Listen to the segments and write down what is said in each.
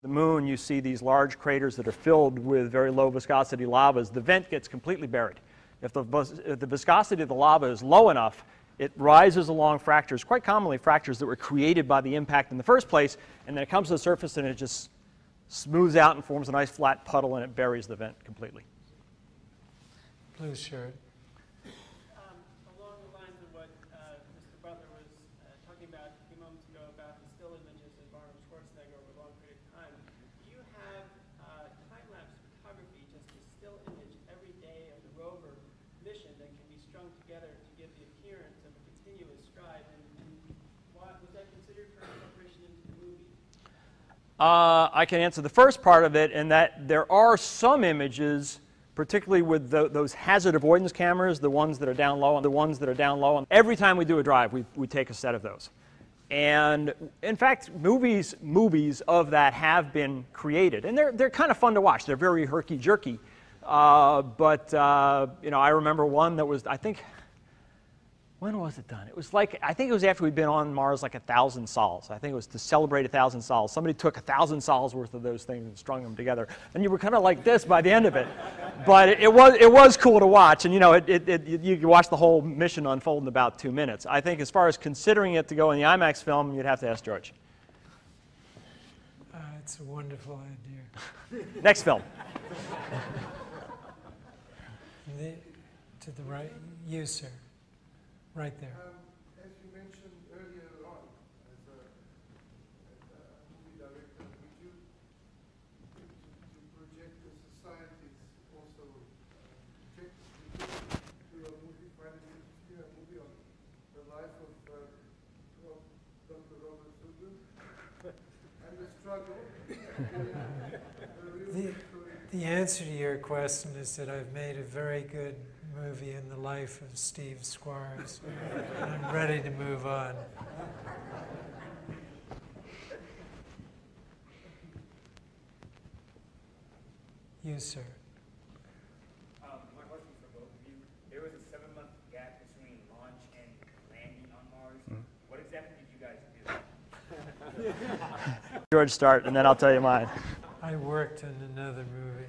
The moon, you see these large craters that are filled with very low viscosity lavas. The vent gets completely buried. If the viscosity of the lava is low enough, it rises along fractures, quite commonly fractures that were created by the impact in the first place, and then it comes to the surface and it just smooths out and forms a nice flat puddle, and it buries the vent completely. Blue shirt. Along the lines of what Mr. Butler was talking about a few moments ago about the still images of Arnold Schwarzenegger over a long period of time, do you have time-lapse photography, just a still image every day of the Rover mission that can be strung together to give the appearance of a continuous stride? And was that considered for incorporation into the movie? I can answer the first part of it, in that there are some images, particularly with those hazard avoidance cameras, the ones that are down low, and the ones that are down low. And every time we do a drive, we take a set of those. And in fact, movies of that have been created, and they're kind of fun to watch. They're very herky-jerky. But you know, I remember one that was, I think, when was it done? It was like, I think it was after we'd been on Mars like 1,000 sols. I think it was to celebrate 1,000 sols. Somebody took 1,000 sols worth of those things and strung them together. And you were kind of like this by the end of it. But it was cool to watch. And you know, you could watch the whole mission unfold in about 2 minutes. I think as far as considering it to go in the IMAX film, you'd have to ask George. It's a wonderful idea. Next film. To the right, you, sir. Right there. As you mentioned earlier on, as a movie director, would you to project the societies also project to your movie, find it interesting, a movie on the life of Dr. Robert Butler and the struggle? The answer to your question is that I've made a very good movie in the life of Steve Squyres. I'm ready to move on. You, sir. My question for both of you. There was a 7-month gap between launch and landing on Mars. What exactly did you guys do? George, start, and then I'll tell you mine. I worked in another movie.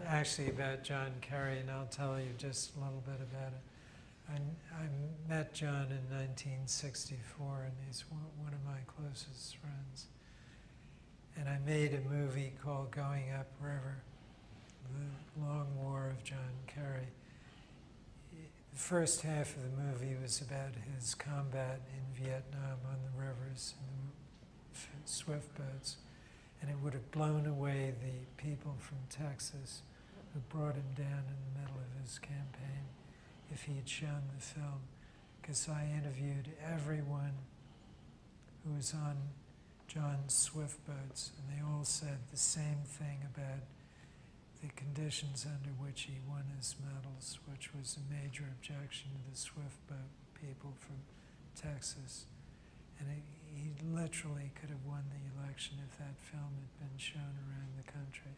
Actually about John Kerry, and I'll tell you just a little bit about it. I met John in 1964, and he's one of my closest friends. And I made a movie called Going Up River, The Long War of John Kerry. The first half of the movie was about his combat in Vietnam on the rivers and the swift boats. And it would have blown away the people from Texas who brought him down in the middle of his campaign if he had shown the film. Because I interviewed everyone who was on John's swift boats, and they all said the same thing about the conditions under which he won his medals, which was a major objection to the swift boat people from Texas. And he literally could have won the election if that film had been shown around the country.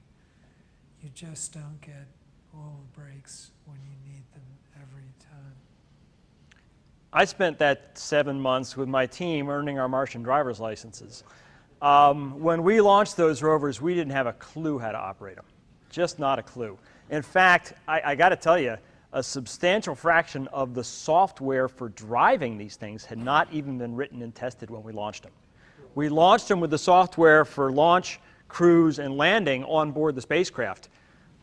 You just don't get all the breaks when you need them every time. I spent that 7 months with my team earning our Martian driver's licenses. When we launched those rovers, we didn't have a clue how to operate them. Just not a clue. In fact, I got to tell you, a substantial fraction of the software for driving these things had not even been written and tested when we launched them. We launched them with the software for launch, cruise, and landing on board the spacecraft.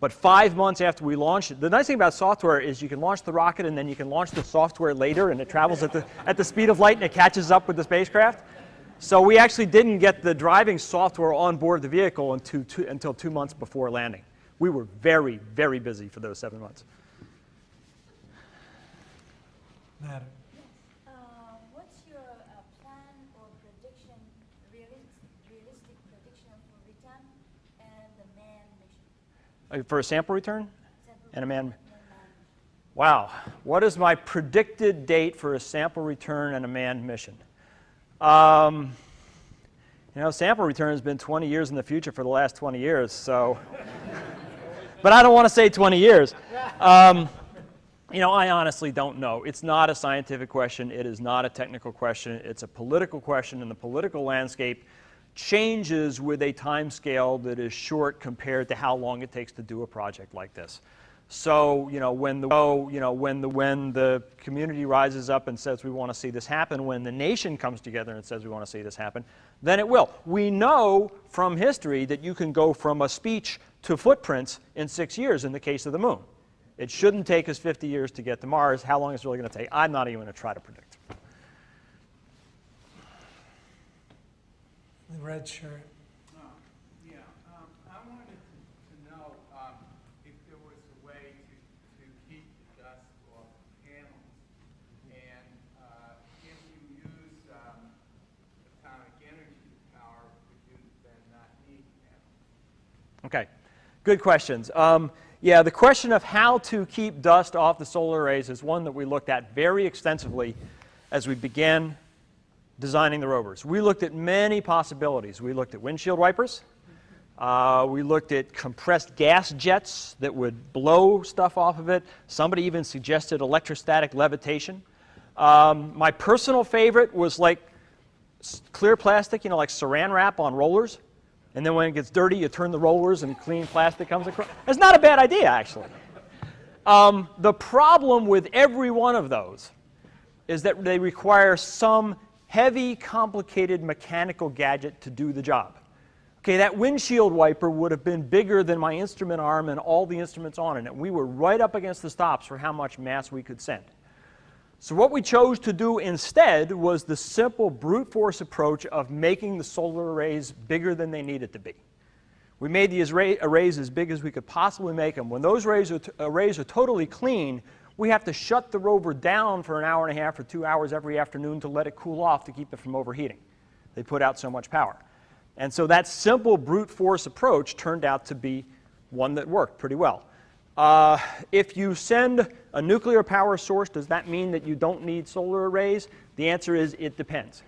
But 5 months after we launched it, the nice thing about software is you can launch the rocket and then you can launch the software later, and it travels at the speed of light and it catches up with the spacecraft. So we actually didn't get the driving software on board the vehicle until 2 months before landing. We were very, very busy for those 7 months. Madam. What's your plan or prediction, realistic prediction for return and the manned mission? For a sample return and a manned. Wow. What is my predicted date for a sample return and a manned mission? You know, sample return has been 20 years in the future for the last 20 years, so. But I don't want to say 20 years. You know, I honestly don't know. It's not a scientific question. It is not a technical question. It's a political question, and the political landscape changes with a time scale that is short compared to how long it takes to do a project like this. So, when the community rises up and says we want to see this happen, when the nation comes together and says we want to see this happen, then it will. We know from history that you can go from a speech to footprints in 6 years in the case of the moon. It shouldn't take us 50 years to get to Mars. How long it's really going to take, I'm not even going to try to predict. The red shirt. I wanted to know if there was a way to keep the dust off panels, and if you use atomic energy power, would you then not need panels? Okay, good questions. Yeah, the question of how to keep dust off the solar arrays is one that we looked at very extensively as we began designing the rovers. We looked at many possibilities. We looked at windshield wipers. We looked at compressed gas jets that would blow stuff off of it. Somebody even suggested electrostatic levitation. My personal favorite was like clear plastic, like saran wrap on rollers. And then when it gets dirty, you turn the rollers and clean plastic comes across. It's not a bad idea, actually. The problem with every one of those is that they require some heavy, complicated mechanical gadget to do the job. Okay, that windshield wiper would have been bigger than my instrument arm and all the instruments on it. And we were right up against the stops for how much mass we could send. So what we chose to do instead was the simple brute force approach of making the solar arrays bigger than they needed to be. We made these arrays as big as we could possibly make them. When those arrays are totally clean, we have to shut the rover down for an hour and a half or 2 hours every afternoon to let it cool off to keep it from overheating. They put out so much power. And so that simple brute force approach turned out to be one that worked pretty well. If you send a nuclear power source, does that mean that you don't need solar arrays? The answer is it depends.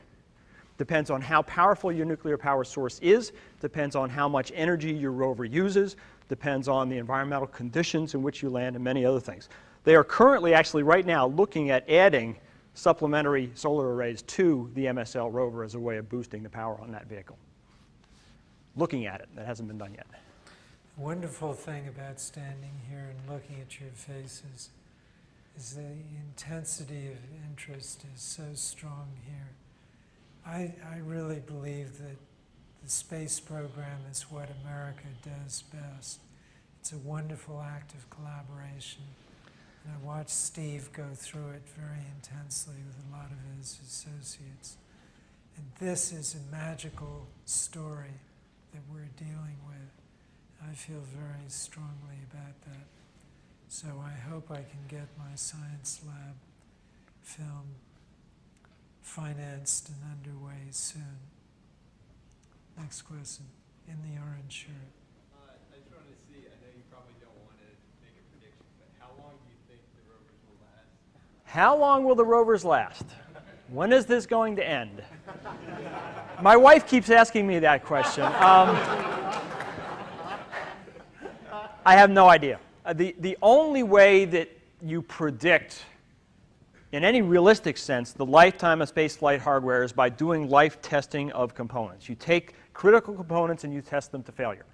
Depends on how powerful your nuclear power source is, depends on how much energy your rover uses, depends on the environmental conditions in which you land, and many other things. They are currently, actually right now, looking at adding supplementary solar arrays to the MSL rover as a way of boosting the power on that vehicle. Looking at it. That hasn't been done yet. The wonderful thing about standing here and looking at your faces is the intensity of interest is so strong here. I really believe that the space program is what America does best. It's a wonderful act of collaboration. And I watched Steve go through it very intensely with a lot of his associates. And this is a magical story that we're dealing with. I feel very strongly about that. So I hope I can get my science lab film financed and underway soon. Next question, in the orange shirt. I just wanted to see, I know you probably don't want to make a prediction, but how long do you think the rovers will last? How long will the rovers last? When is this going to end? My wife keeps asking me that question. I have no idea. The only way that you predict, in any realistic sense, the lifetime of spaceflight hardware is by doing life testing of components. You take critical components and you test them to failure.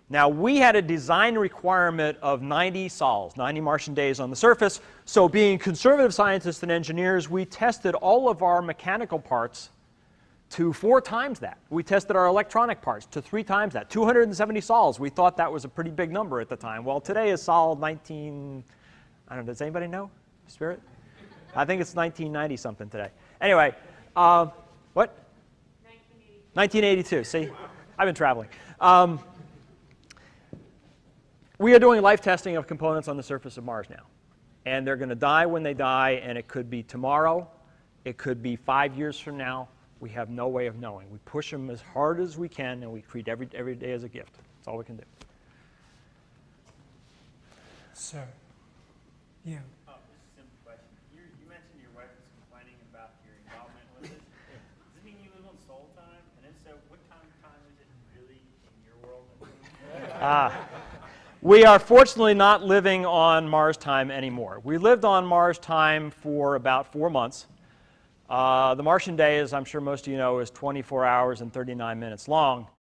Now, we had a design requirement of 90 sols, 90 Martian days on the surface. So being conservative scientists and engineers, we tested all of our mechanical parts to 4 times that. We tested our electronic parts to 3 times that, 270 sols. We thought that was a pretty big number at the time. Well, today is sol 19, I don't know, does anybody know? Spirit? I think it's 1990 something today. Anyway, what? 1982, see? I've been traveling. We are doing life testing of components on the surface of Mars now. And they're going to die when they die, and it could be tomorrow. It could be 5 years from now. We have no way of knowing. We push them as hard as we can, and we treat every day as a gift. That's all we can do. Sir, you. Oh, just a simple question. You mentioned your wife was complaining about your involvement with this. Does it mean you live on Sol time? And if so, what time is it really in your world? We are fortunately not living on Mars time anymore. We lived on Mars time for about 4 months. The Martian day, as I'm sure most of you know, is 24 hours and 39 minutes long.